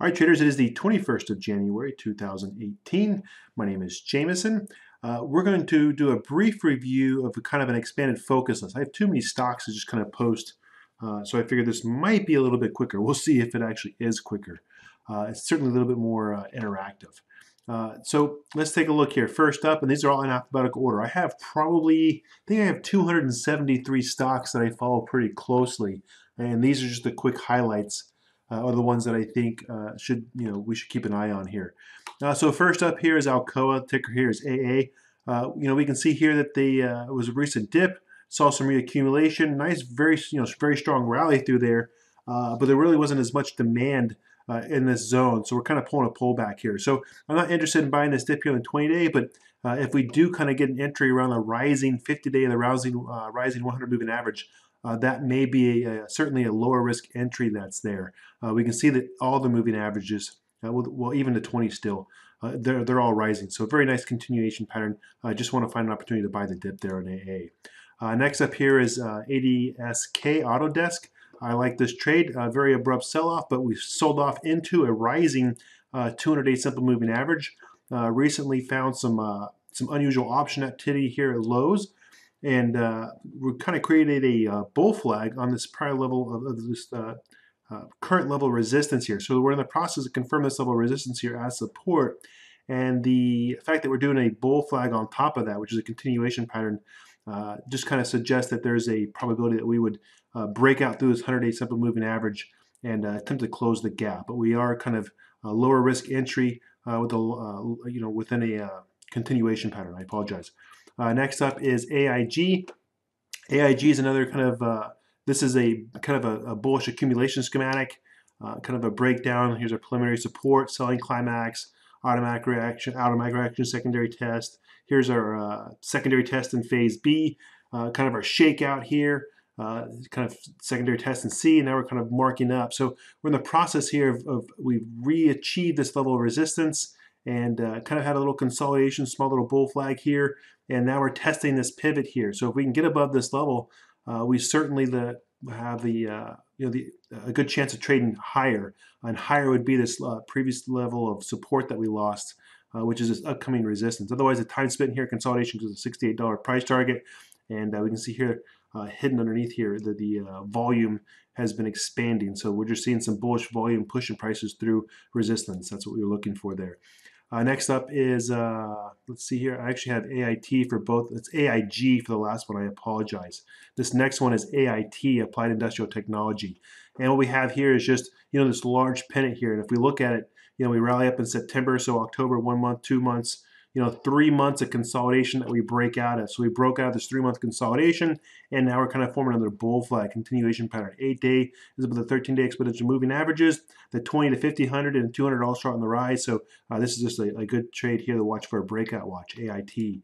All right, traders, it is the 21st of January, 2018. My name is Jameson. We're going to do a brief review of a kind of an expanded focus list. I have too many stocks to just kind of post, so I figured this might be a little bit quicker. We'll see if it actually is quicker. It's certainly a little bit more interactive. So let's take a look here. First up, and these are all in alphabetical order. I think I have 273 stocks that I follow pretty closely, and these are just the quick highlights are the ones that I think we should keep an eye on here. So first up here is Alcoa. Ticker here is AA. We can see here that it was a recent dip, saw some reaccumulation, nice, very strong rally through there, but there really wasn't as much demand in this zone, so we're kind of pulling a pullback here. So I'm not interested in buying this dip here on the 20-day, but if we do kind of get an entry around the rising 50-day and the rising 100 moving average, that may be certainly a lower risk entry that's there. We can see that all the moving averages, well, even the 20 still, they're all rising. So a very nice continuation pattern. I just want to find an opportunity to buy the dip there on AA. Next up here is ADSK Autodesk. I like this trade, very abrupt sell-off, but we sold off into a rising 200-day simple moving average. Recently found some unusual option activity here at lows, and we kind of created a bull flag on this prior level of this current level of resistance here. So we're in the process of confirming this level of resistance here as support, and the fact that we're doing a bull flag on top of that, which is a continuation pattern, just kind of suggests that there's a probability that we would break out through this 100-day simple moving average and attempt to close the gap. But we are kind of a lower risk entry within a continuation pattern. I apologize. Next up is AIG. AIG is another kind of this is a kind of a bullish accumulation schematic, kind of a breakdown. Here's our preliminary support, selling climax, automatic reaction, secondary test. Here's our secondary test in phase B, kind of our shakeout here, kind of secondary test in C, and now we're kind of marking up. So we're in the process here of we've re-achieved this level of resistance and kind of had a little consolidation, small little bull flag here, and now we're testing this pivot here. So if we can get above this level, we certainly have a good chance of trading higher, and higher would be this previous level of support that we lost, which is this upcoming resistance. Otherwise, the time spent here, consolidation to the $68 price target, and we can see here hidden underneath here that the volume has been expanding. So we're just seeing some bullish volume pushing prices through resistance. That's what we were looking for there. Next up is, let's see here, I actually have AIT for both. It's AIG for the last one, I apologize. This next one is AIT, Applied Industrial Technology. And what we have here is just, this large pennant here. And if we look at it, we rally up in September, so October, 1 month, 2 months, 3 months of consolidation that we break out of. So we broke out of this 3-month consolidation, and now we're kind of forming another bull flag continuation pattern. 8-day is about the 13-day exponential moving averages. The 20 to 50, 100, and 200 all start on the rise. So this is just a good trade here to watch for a breakout watch, AIT.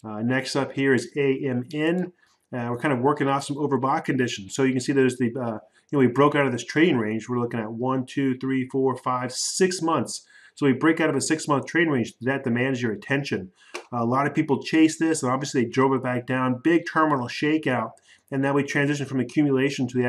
Next up here is AMN. We're kind of working off some overbought conditions. So you can see there's the, we broke out of this trading range. We're looking at 1, 2, 3, 4, 5, 6 months. So we break out of a 6-month trading range, that demands your attention. A lot of people chase this, and obviously they drove it back down. Big terminal shakeout, and now we transition from accumulation to the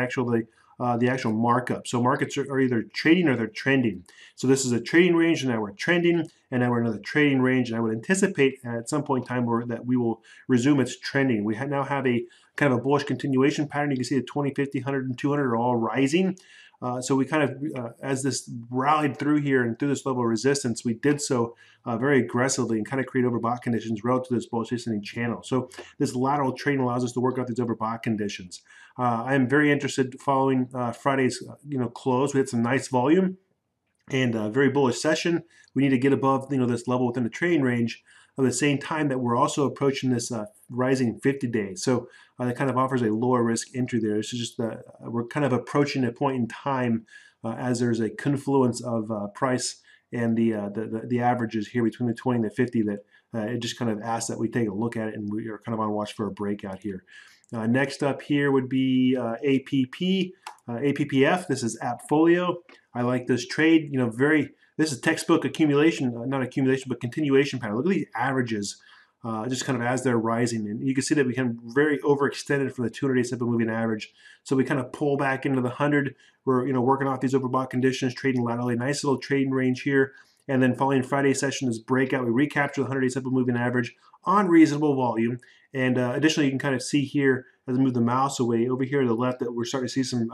actual markup. So markets are either trading or they're trending. So this is a trading range, and now we're trending, and now we're in another trading range. And I would anticipate at some point in time that we will resume its trending. We now have a kind of a bullish continuation pattern. You can see the 20, 50, 100, and 200 are all rising. So we kind of, as this rallied through here and through this level of resistance, we did so very aggressively and kind of create overbought conditions relative to this bullish ascending channel. So this lateral trading allows us to work out these overbought conditions. I am very interested following Friday's close. We had some nice volume and a very bullish session. We need to get above this level within the trading range at the same time that we're also approaching this rising 50-day. So that kind of offers a lower risk entry there. It's just we're kind of approaching a point in time as there's a confluence of price and the averages here between the 20 and the 50 that it just kind of asks that we take a look at it, and we are kind of on watch for a breakout here. Next up here would be APPF. This is Appfolio. I like this trade. This is textbook accumulation, not accumulation, but continuation pattern. Look at these averages just kind of as they're rising. And you can see that we become very overextended from the 200-day simple moving average. So we kind of pull back into the 100. We're working off these overbought conditions, trading laterally. Nice little trading range here. And then following Friday session, this breakout, we recapture the 100-day simple moving average on reasonable volume. And additionally, you can kind of see here as I move the mouse away over here to the left that we're starting to see some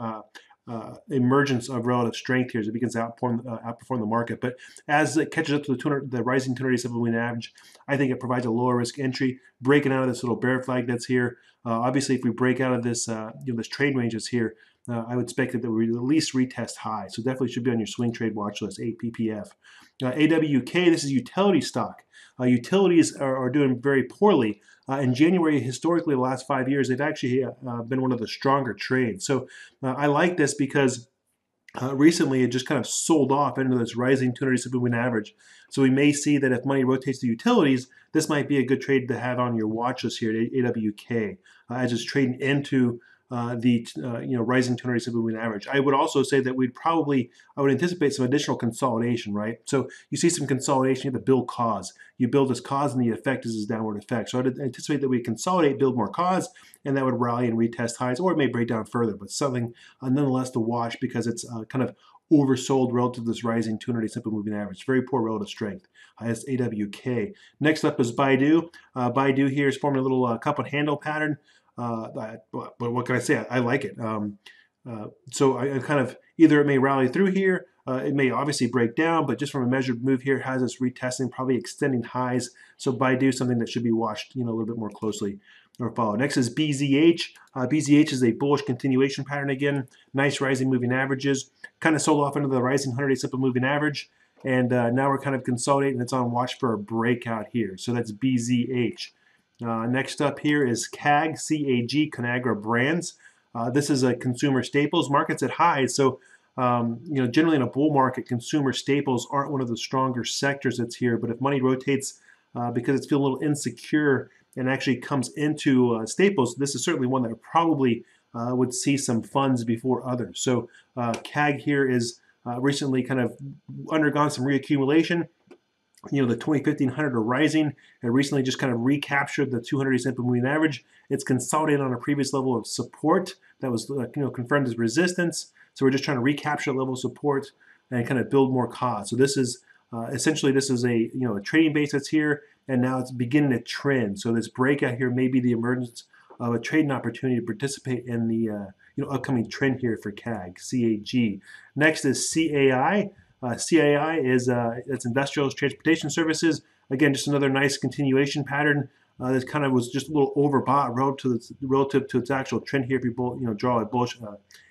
emergence of relative strength here as it begins to outperform the market. But as it catches up to the rising 200-day simple moving average, I think it provides a lower risk entry, breaking out of this little bear flag that's here. Obviously, if we break out of this, this trade range that's here, I would expect that we at least retest high. So definitely should be on your swing trade watch list, APPF. AWK, this is utility stock. Utilities are doing very poorly. In January, historically, the last 5 years, they've actually been one of the stronger trades. So I like this because recently it just kind of sold off into this rising 200-day simple moving average. So we may see that if money rotates to utilities, this might be a good trade to have on your watch list here at AWK as it's trading into the rising 200-day simple moving average. I would also say that I would anticipate some additional consolidation, right? So you see some consolidation, you have to build cause. You build this cause and the effect is this downward effect. So I'd anticipate that we consolidate, build more cause, and that would rally and retest highs, or it may break down further, but something nonetheless to watch because it's kind of oversold relative to this rising 200-day simple moving average. Very poor relative strength. That's AWK. Next up is Baidu. Baidu here is forming a little cup and handle pattern. But what can I say? I like it. So I kind of either it may rally through here, it may obviously break down, but just from a measured move here, it has us retesting, probably extending highs. So Baidu, something that should be watched, a little bit more closely or follow. Next is BZH. BZH is a bullish continuation pattern again. Nice rising moving averages. Kind of sold off into the rising 100-day simple moving average. And now we're kind of consolidating. It's on watch for a breakout here. So that's BZH. Next up here is CAG, C-A-G, Conagra Brands. This is a consumer staples. Market's at highs, so generally in a bull market, consumer staples aren't one of the stronger sectors that's here. But if money rotates because it's feeling a little insecure and actually comes into staples, this is certainly one that probably would see some funds before others. So CAG here is recently kind of undergone some reaccumulation. The 20-1500 are rising and recently just kind of recaptured the 200-day simple moving average. It's consolidated on a previous level of support that was confirmed as resistance. So we're just trying to recapture that level of support and kind of build more cause. So this is essentially this is a a trading base that's here, and now it's beginning to trend. So this breakout here may be the emergence of a trading opportunity to participate in the upcoming trend here for CAG, C-A-G. Next is CAI. CAI is it's Industrial Transportation Services. Again, just another nice continuation pattern. This kind of was just a little overbought relative to its actual trend here. If you draw a bullish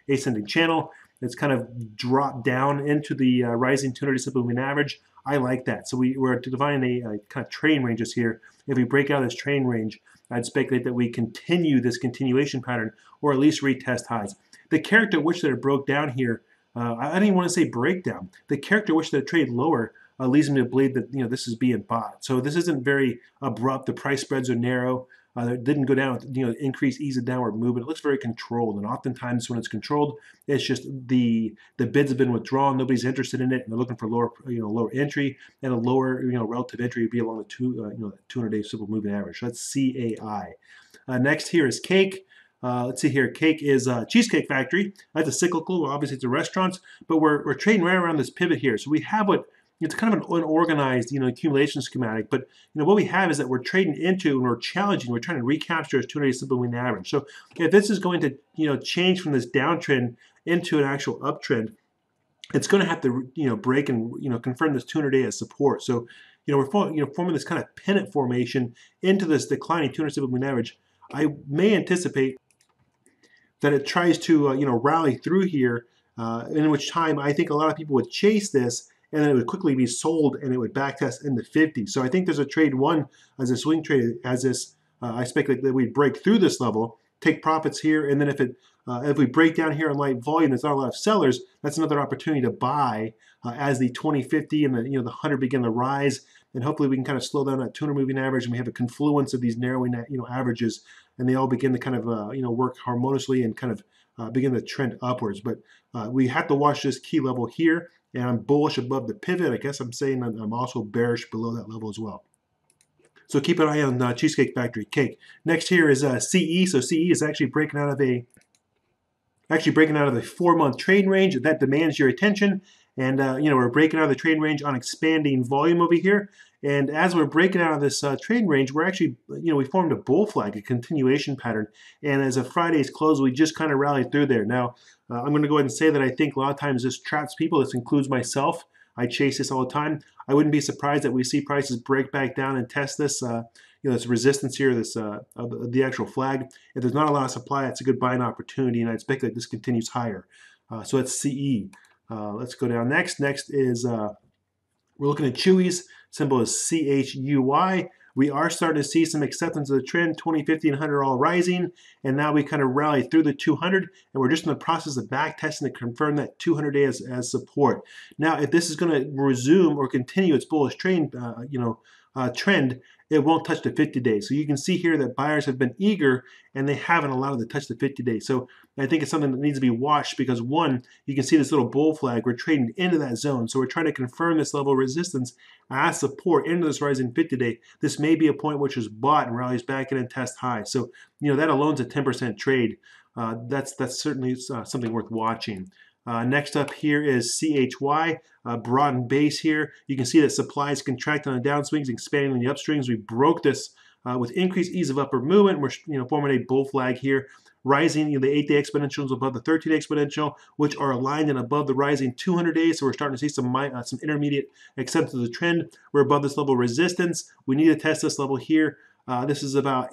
ascending channel, it's kind of dropped down into the rising 200-day simple moving average. I like that. So we're defining a kind of trading ranges here. If we break out this trading range, I'd speculate that we continue this continuation pattern or at least retest highs. The character at which that it broke down here, I don't even want to say breakdown. The character which they trade lower leads me to believe that this is being bought. So this isn't very abrupt. The price spreads are narrow. It didn't go down with increased ease of downward movement. It looks very controlled, and oftentimes when it's controlled, it's just the bids have been withdrawn. Nobody's interested in it, and they're looking for lower entry, and a lower relative entry would be along the 200-day simple moving average. So that's CAI. Next here is Cake. Let's see here. Cake is Cheesecake Factory. That's a cyclical. Obviously, it's a restaurant, but we're trading right around this pivot here. So we have it's kind of an unorganized, accumulation schematic. But what we have is that we're trading into and we're challenging. We're trying to recapture a 200-day simple moving average. So if this is going to change from this downtrend into an actual uptrend, it's going to have to break and confirm this 200-day as support. So we're forming this kind of pennant formation into this declining 200 simple moving average. I may anticipate that it tries to rally through here, in which time I think a lot of people would chase this, and then it would quickly be sold, and it would backtest into 50. So I think there's a trade one as a swing trade as this. I speculate that we'd break through this level, take profits here, and then if we break down here in light volume, there's not a lot of sellers. That's another opportunity to buy as the 20-50 and the 100 begin to rise, and hopefully we can kind of slow down that 200 moving average, and we have a confluence of these narrowing averages, and they all begin to kind of work harmoniously and kind of begin to trend upwards. But we have to watch this key level here, and I'm bullish above the pivot. I guess I'm saying I'm also bearish below that level as well. So keep an eye on Cheesecake Factory cake. Next here is CE. So CE is actually breaking out of a 4-month trade range that demands your attention. And we're breaking out of the trade range on expanding volume over here. And as we're breaking out of this trade range, we're actually, we formed a bull flag, a continuation pattern. And as of Friday's close, we just kind of rallied through there. Now, I'm going to go ahead and say that I think a lot of times this traps people. This includes myself. I chase this all the time. I wouldn't be surprised that we see prices break back down and test this. This resistance here, this the actual flag. If there's not a lot of supply, it's a good buying opportunity, and I expect that this continues higher. So that's CE. Let's go down next. Next is we're looking at Chewy's. Symbol is CHUY. We are starting to see some acceptance of the trend. 20, 50, and 100 all rising, and now we kind of rally through the 200, and we're just in the process of back testing to confirm that 200-day as support. Now, if this is going to resume or continue its bullish trend, trend, it won't touch the 50 days. So you can see here that buyers have been eager and they haven't allowed it to touch the 50 days. So I think it's something that needs to be watched because one, you can see this little bull flag. We're trading into that zone. So we're trying to confirm this level of resistance as support into this rising 50 day. This may be a point which is bought and rallies back in and test high. So, that alone's a 10% trade. That's certainly something worth watching. Next up here is CHY, broadened base here. You can see that supply is contracting on the downswings, expanding on the upswings. We broke this with increased ease of upward movement. We're forming a bull flag here, rising the 8-day exponentials above the 13-day exponential, which are aligned and above the rising 200 days. So we're starting to see some intermediate acceptance of the trend. We're above this level of resistance. We need to test this level here. This is about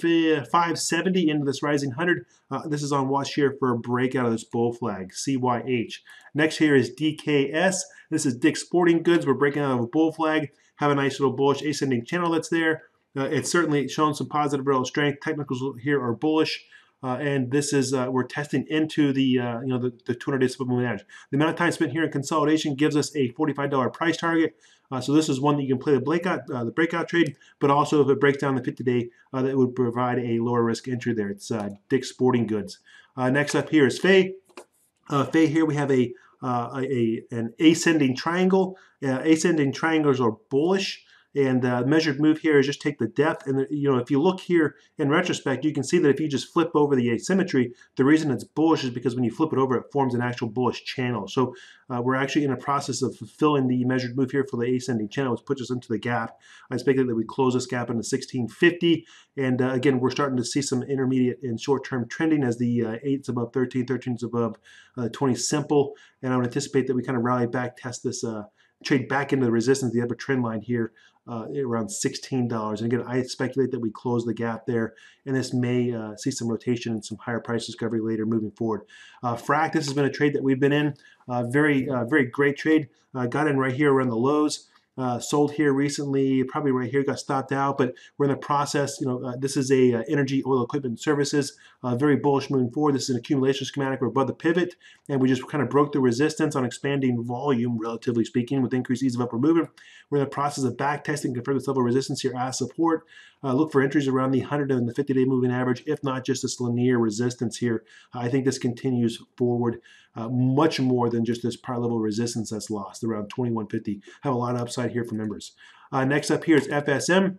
570 into this rising 100. This is on watch here for a breakout of this bull flag, CYH. Next here is DKS. This is Dick's Sporting Goods. We're breaking out of a bull flag. Have a nice little bullish ascending channel that's there. It's certainly shown some positive relative strength. Technicals here are bullish. And this is we're testing into the 200-day simple moving average. The amount of time spent here in consolidation gives us a $45 price target. So this is one that you can play the breakout trade, but also if it breaks down the 50-day, that would provide a lower risk entry there. It's Dick's Sporting Goods. Next up here is FEI. FEI here we have an ascending triangle. Ascending triangles are bullish. And the measured move here is just take the depth. And, if you look here in retrospect, you can see that if you just flip over the asymmetry, the reason it's bullish is because when you flip it over, it forms an actual bullish channel. So we're actually in a process of fulfilling the measured move here for the ascending channel, which puts us into the gap. I expect that we close this gap into 1650. And again, we're starting to see some intermediate and short-term trending as the 8's above 13, 13's above 20 simple. And I would anticipate that we kind of rally back, test this trade back into the resistance, the upper trend line here around $16. And again, I speculate that we close the gap there, and this may see some rotation and some higher price discovery later moving forward. FRAC, this has been a trade that we've been in. Very great trade. Got in right here around the lows. Sold here recently, probably right here, got stopped out, but we're in the process. This is a energy, oil, equipment, services, very bullish moving forward. This is an accumulation schematic. We're above the pivot, and we just kind of broke the resistance on expanding volume, relatively speaking, with increased ease of upward movement. We're in the process of back testing, confirm this level of resistance here as support. Look for entries around the 100 and the 50-day moving average, if not just this linear resistance here. I think this continues forward much more than just this prior level of resistance that's lost around 2150. Have a lot of upside here for members. Next up here is FSM.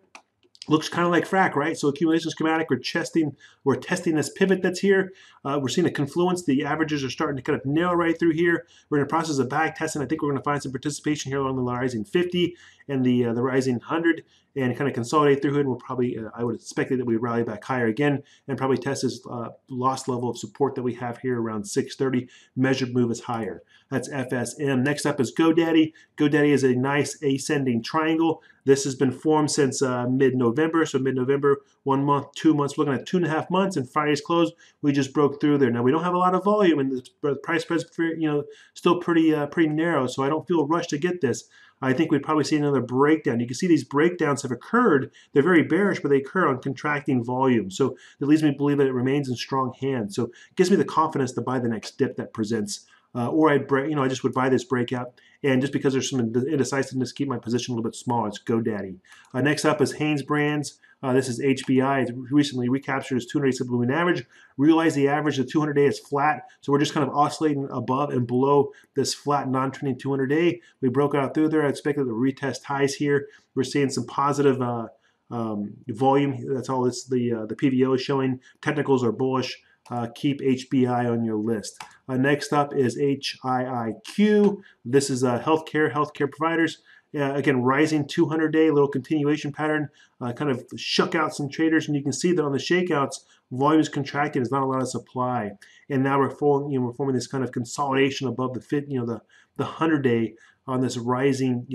Looks kind of like FRAC, right? So accumulation schematic, we're testing this pivot that's here. We're seeing a confluence. The averages are starting to kind of narrow right through here. We're in the process of back testing. I think we're going to find some participation here along the rising 50 and the rising 100 and kind of consolidate through it. And we'll probably, I would expect that we rally back higher again and probably test this lost level of support that we have here around 630. Measured move is higher. That's FSM. Next up is GoDaddy. GoDaddy is a nice ascending triangle. This has been formed since mid-November. So mid-November, 1 month, 2 months, we're looking at 2.5 months, and Friday's close, we just broke through there. Now, we don't have a lot of volume, and the price spread's still pretty narrow, so I don't feel rushed to get this. I think we'd probably see another breakdown. You can see these breakdowns have occurred. They're very bearish, but they occur on contracting volume. So it leads me to believe that it remains in strong hands. So it gives me the confidence to buy the next dip that presents. Or I just would buy this breakout, and just because there's some indecisiveness, keep my position a little bit smaller. It's GoDaddy. Next up is Hanes Brands. This is HBI. It's recently recaptured its 200-day simple moving average. Realize the average of 200-day is flat, so we're just kind of oscillating above and below this flat non-trending 200-day. We broke out through there. I expect it to retest highs here. We're seeing some positive volume. That's all this the PVO is showing. Technicals are bullish. Keep HBI on your list. Next up is HIIQ. This is healthcare providers. Again, rising 200-day, little continuation pattern, kind of shook out some traders, and you can see that on the shakeouts, volume is contracting. There's not a lot of supply, and now we're forming this kind of consolidation above the 100-day on this rising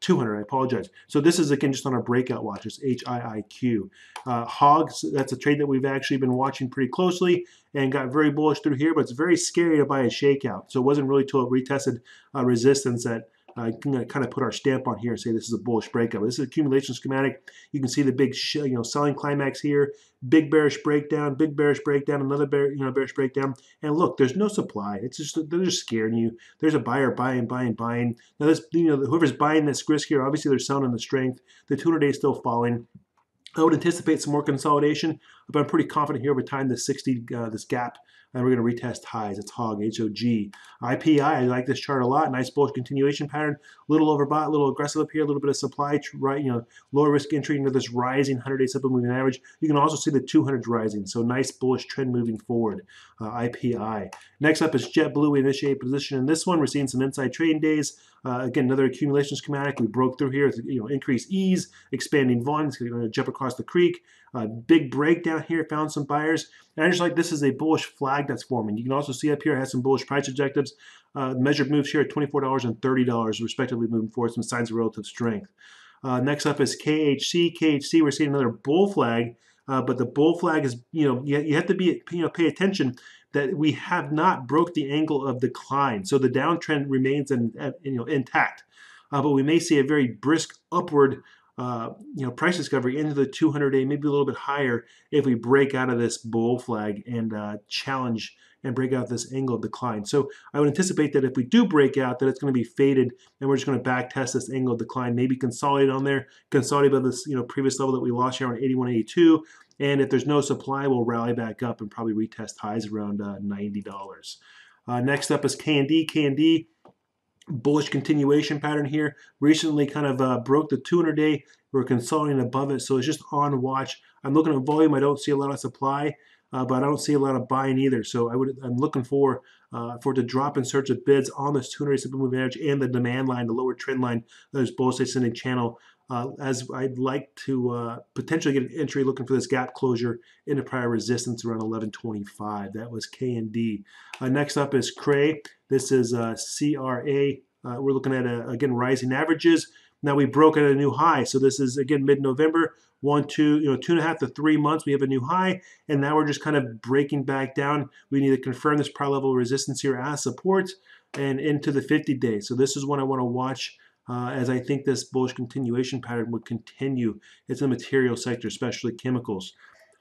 200. I apologize. So this is again just on our breakout watch. It's HIIQ. Hogs. That's a trade that we've actually been watching pretty closely and got very bullish through here, but it's very scary to buy a shakeout. So it wasn't really till it retested resistance that can kind of put our stamp on here and say this is a bullish breakout. This is accumulation schematic. You can see the big selling climax here, big bearish breakdown, another bearish breakdown. And look, there's no supply. It's just they're just scaring you. There's a buyer buying. Now this whoever's buying this risk here, obviously they're selling on the strength. The 200-day is still falling. I would anticipate some more consolidation, but I'm pretty confident here over time this gap, and we're going to retest highs. It's HOG, H-O-G. IPI, I like this chart a lot. Nice bullish continuation pattern. A little overbought, a little aggressive up here, a little bit of supply, right? Lower risk entry into this rising 100-day simple moving average. You can also see the 200s rising, so nice bullish trend moving forward. IPI. Next up is JetBlue. We initiate position in this one. We're seeing some inside trading days. Again, another accumulation schematic. We broke through here. Increased ease, expanding volumes. Going to jump across the creek. Big breakdown here. Found some buyers. And I just like this is a bullish flag that's forming. You can also see up here it has some bullish price objectives. Measured moves here at $24 and $30 respectively moving forward. Some signs of relative strength. Next up is KHC. KHC, we're seeing another bull flag. But the bull flag is, you have to be, pay attention that we have not broke the angle of decline. So the downtrend remains intact. But we may see a very brisk upward price discovery into the 200-day, maybe a little bit higher if we break out of this bull flag and challenge and break out this angle of decline. So I would anticipate that if we do break out, that it's going to be faded, and we're just going to back test this angle of decline, maybe consolidate on there, consolidate above this previous level that we lost here on 81.82. And if there's no supply, we'll rally back up and probably retest highs around $90. Next up is KND. KND, bullish continuation pattern here. Recently kind of broke the 200-day. We're consolidating above it, so it's just on watch. I'm looking at volume. I don't see a lot of supply, but I don't see a lot of buying either. So I'm looking for it to drop in search of bids on this 200-day simple moving average and the demand line, the lower trend line, those bullish ascending channel. As I'd like to potentially get an entry looking for this gap closure into prior resistance around 1125. That was KND. Next up is CRA. This is CRA. We're looking at, again, rising averages. Now we broke at a new high. So this is, again, mid-November. 2.5 to 3 months, we have a new high. And now we're just kind of breaking back down. We need to confirm this prior level of resistance here as support and into the 50-day. So this is what I want to watch. As I think this bullish continuation pattern would continue. It's in the material sector, especially chemicals.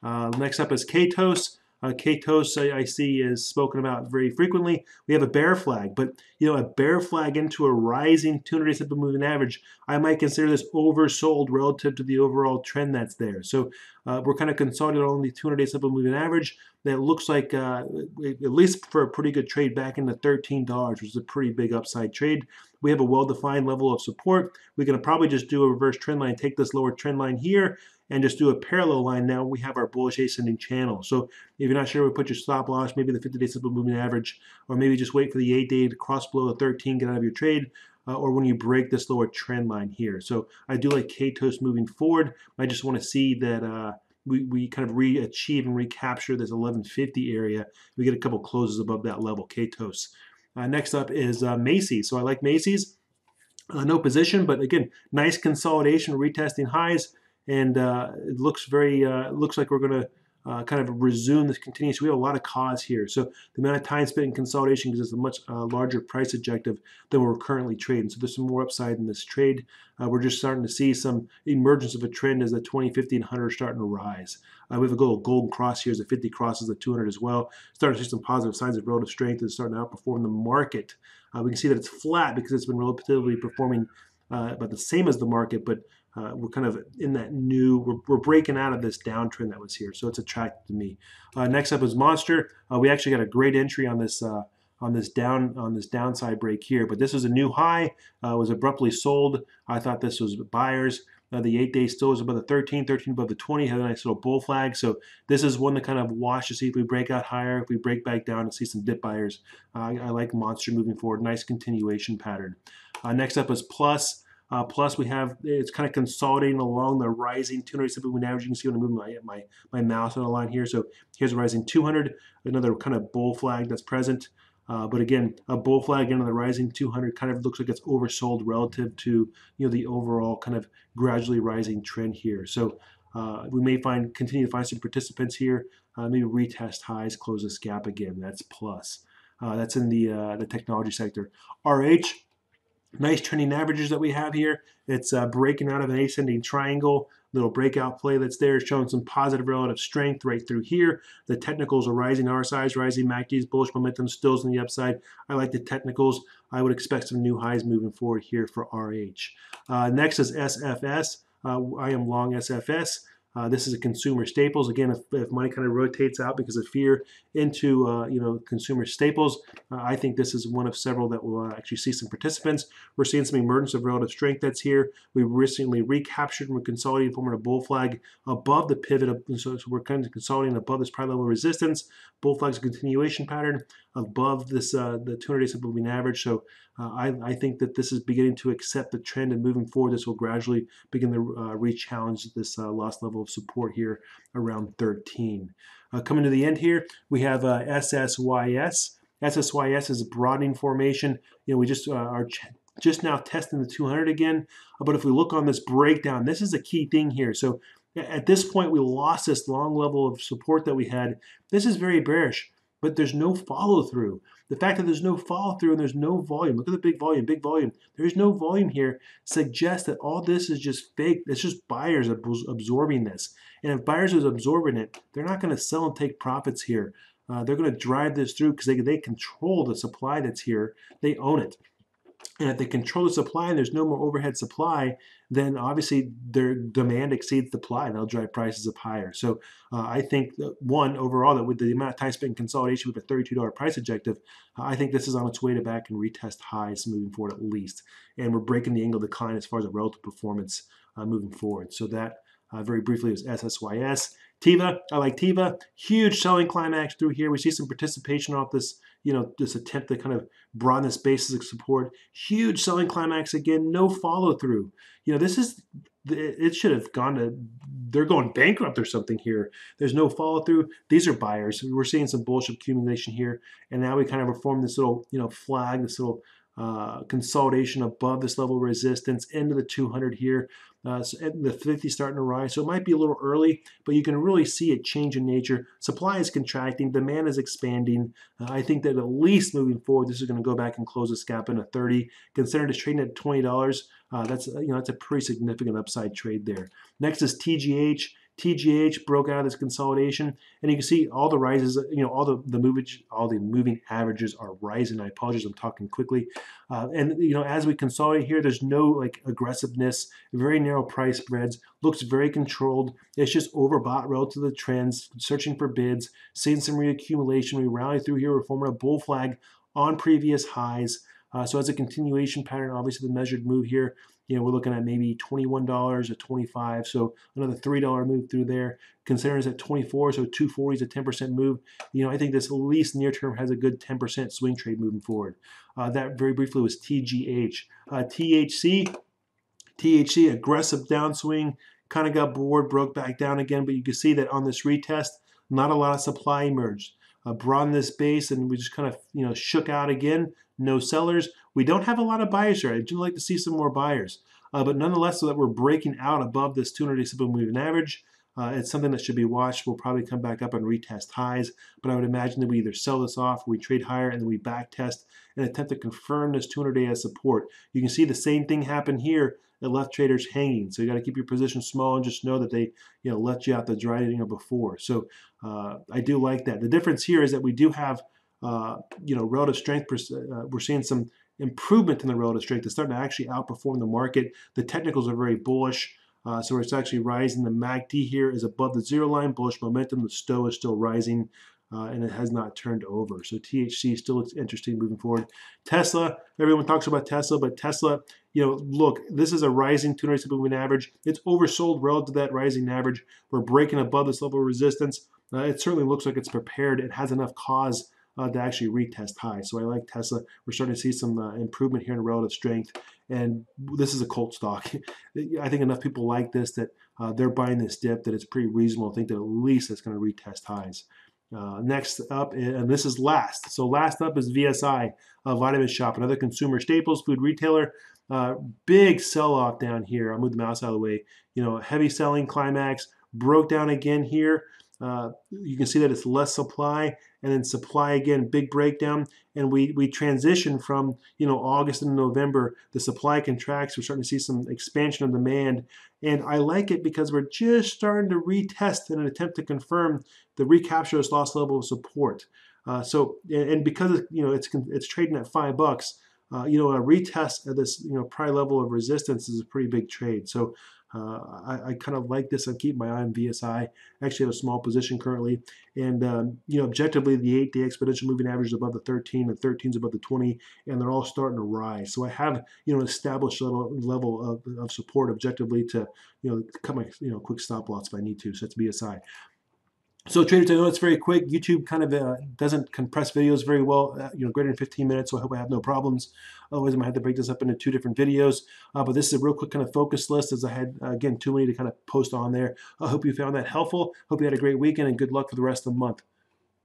Next up is KTOS. KTOS, I see, is spoken about very frequently. We have a bear flag, but a bear flag into a rising 200-day simple moving average, I might consider this oversold relative to the overall trend that's there. So we're kind of consolidating on the 200-day simple moving average. That looks like, at least for a pretty good trade, back into $13, which is a pretty big upside trade. We have a well-defined level of support. We're going to probably just do a reverse trend line, take this lower trend line here, and just do a parallel line. Now we have our bullish ascending channel. So if you're not sure where to put your stop loss, maybe the 50-day simple moving average, or maybe just wait for the 8-day to cross below the 13, get out of your trade, or when you break this lower trend line here. So I do like KTOS moving forward. I just want to see that we kind of achieve and recapture this 1150 area. We get a couple closes above that level, KTOS. Next up is Macy's. So I like Macy's. No position, but again, nice consolidation, retesting highs, and it looks looks like we're going to kind of resume this continuation. We have a lot of cause here. So the amount of time spent in consolidation gives us a much larger price objective than we're currently trading. So there's some more upside in this trade. We're just starting to see some emergence of a trend as the 20, 50, and 100 are starting to rise. We have a little golden cross here as the 50 crosses the 200 as well. Starting to see some positive signs of relative strength. It's starting to outperform the market. We can see that it's flat because it's been relatively performing about the same as the market, but we're kind of in that new, we're breaking out of this downtrend that was here, so it's attractive to me. Next up is Monster. We actually got a great entry on this downside break here, but this was a new high. Was abruptly sold. I thought this was buyers. The 8-day still is above the 13, 13 above the 20, had a nice little bull flag. So this is one to kind of watch to see if we break out higher, if we break back down to see some dip buyers. I like Monster moving forward. Nice continuation pattern. Next up is Plus. Plus, we have, it's kind of consolidating along the rising 200 simple moving average. You can see when I move my mouse on the line here. So here's a rising 200, another kind of bull flag that's present. But again, a bull flag again on the rising 200 kind of looks like it's oversold relative to the overall kind of gradually rising trend here. So we may continue to find some participants here, maybe retest highs, close this gap again. That's Plus. That's in the technology sector. RH. Nice trending averages that we have here. It's breaking out of an ascending triangle. Little breakout play that's there, showing some positive relative strength right through here. The technicals are rising, RSIs rising, MACDs, bullish momentum stills on the upside. I like the technicals. I would expect some new highs moving forward here for RH. Next is SFS. I am long SFS. This is a consumer staples. Again, if money kind of rotates out because of fear into consumer staples, I think this is one of several that will actually see some participants. We're seeing some emergence of relative strength that's here. We recently recaptured and we're consolidating, forming a bull flag above the pivot. So we're kind of consolidating above this price level resistance. Bull flag's a continuation pattern above this the 200-day simple moving average. So I think that this is beginning to accept the trend, and moving forward, this will gradually begin to re-challenge this lost level of support here around 13. Coming to the end here, we have SSYS. SSYS is a broadening formation. We just are just now testing the 200 again. But if we look on this breakdown, this is a key thing here. So at this point, we lost this long level of support that we had. This is very bearish, but there's no follow through. The fact that there's no follow through and there's no volume, look at the big volume, big volume. There's no volume here, suggests that all this is just fake. It's just buyers absorbing this. And if buyers are absorbing it, they're not going to sell and take profits here. They're going to drive this through because they control the supply that's here. They own it. And if they control the supply and there's no more overhead supply, then obviously their demand exceeds supply and they'll drive prices up higher. So I think, one, overall, that with the amount of time spent in consolidation with a $32 price objective, I think this is on its way to back and retest highs moving forward at least. And we're breaking the angle decline as far as the relative performance moving forward. So that, very briefly, is SSYS. Teva, I like Teva. Huge selling climax through here. We see some participation off this, this attempt to kind of broaden this basis of support. Huge selling climax again, no follow through. It should have gone to, they're going bankrupt or something here. There's no follow through. These are buyers. We're seeing some bullish accumulation here. And now we kind of reform this little, flag, this little consolidation above this level of resistance into the 200 here. So the 50 starting to rise. So it might be a little early, but you can really see a change in nature. Supply is contracting, demand is expanding. I think that at least moving forward, this is going to go back and close this gap in a 30. Consider it's trading at $20. That's a pretty significant upside trade there. Next is TGH. TGH broke out of this consolidation, and you can see all the rises, all the moving averages are rising. I apologize, I'm talking quickly. And as we consolidate here, there's no aggressiveness, very narrow price spreads, looks very controlled. It's just overbought relative to the trends, searching for bids, seeing some reaccumulation. We rally through here, we're forming a bull flag on previous highs. So as a continuation pattern, obviously the measured move here, we're looking at maybe $21 or $25, so another $3 move through there. Considering it's at 24, so 240 is a 10% move. I think this at least near term has a good 10% swing trade moving forward. That very briefly was TGH. THC, aggressive downswing, kind of got bored, broke back down again, but you can see that on this retest, not a lot of supply emerged. Broadened this base, and we just kind of shook out again. No sellers. We don't have a lot of buyers here. I'd like to see some more buyers, but nonetheless, so that we're breaking out above this 200-day simple moving average. It's something that should be watched. We'll probably come back up and retest highs, but I would imagine that we either sell this off, or we trade higher, and then we back test and attempt to confirm this 200-day as support. You can see the same thing happen here. That left traders hanging, so you got to keep your position small and just know that they let you out the dry before. So I do like that. The difference here is that we do have relative strength. We're seeing some improvement in the relative strength. It's starting to actually outperform the market. The technicals are very bullish. So it's actually rising. The MACD here is above the zero line, bullish momentum. The STO is still rising. And it has not turned over. So THC still looks interesting moving forward. Tesla, everyone talks about Tesla, but Tesla look, this is a rising 200 moving average. It's oversold relative to that rising average. We're breaking above this level of resistance. It certainly looks like it's prepared. It has enough cause to actually retest high. So I like Tesla. We're starting to see some improvement here in relative strength. And this is a cult stock. I think enough people like this that they're buying this dip that it's pretty reasonable to think that at least it's going to retest highs. Next up, and this is last. So last up is VSI, Vitamin Shoppe, another consumer staples food retailer. Big sell-off down here. I'll move the mouse out of the way. Heavy selling climax, broke down again here. You can see that it's less supply, and then supply again, big breakdown. And we transition from August and November. The supply contracts. We're starting to see some expansion of demand, and I like it because we're just starting to retest in an attempt to confirm the recapture this lost level of support. And because it's trading at $5, a retest at this prior level of resistance is a pretty big trade. So I kind of like this. I keep my eye on VSI. I actually have a small position currently, and objectively the 8-day exponential moving average is above the 13, and 13 is above the 20, and they're all starting to rise. So I have established level of support objectively to cut my quick stop loss if I need to. So that's VSI. So traders, I know it's very quick. YouTube kind of doesn't compress videos very well, greater than 15 minutes, so I hope I have no problems. Otherwise, I might have to break this up into 2 different videos. But this is a real quick kind of focus list, as I had, again, too many to kind of post on there. I hope you found that helpful. Hope you had a great weekend, and good luck for the rest of the month.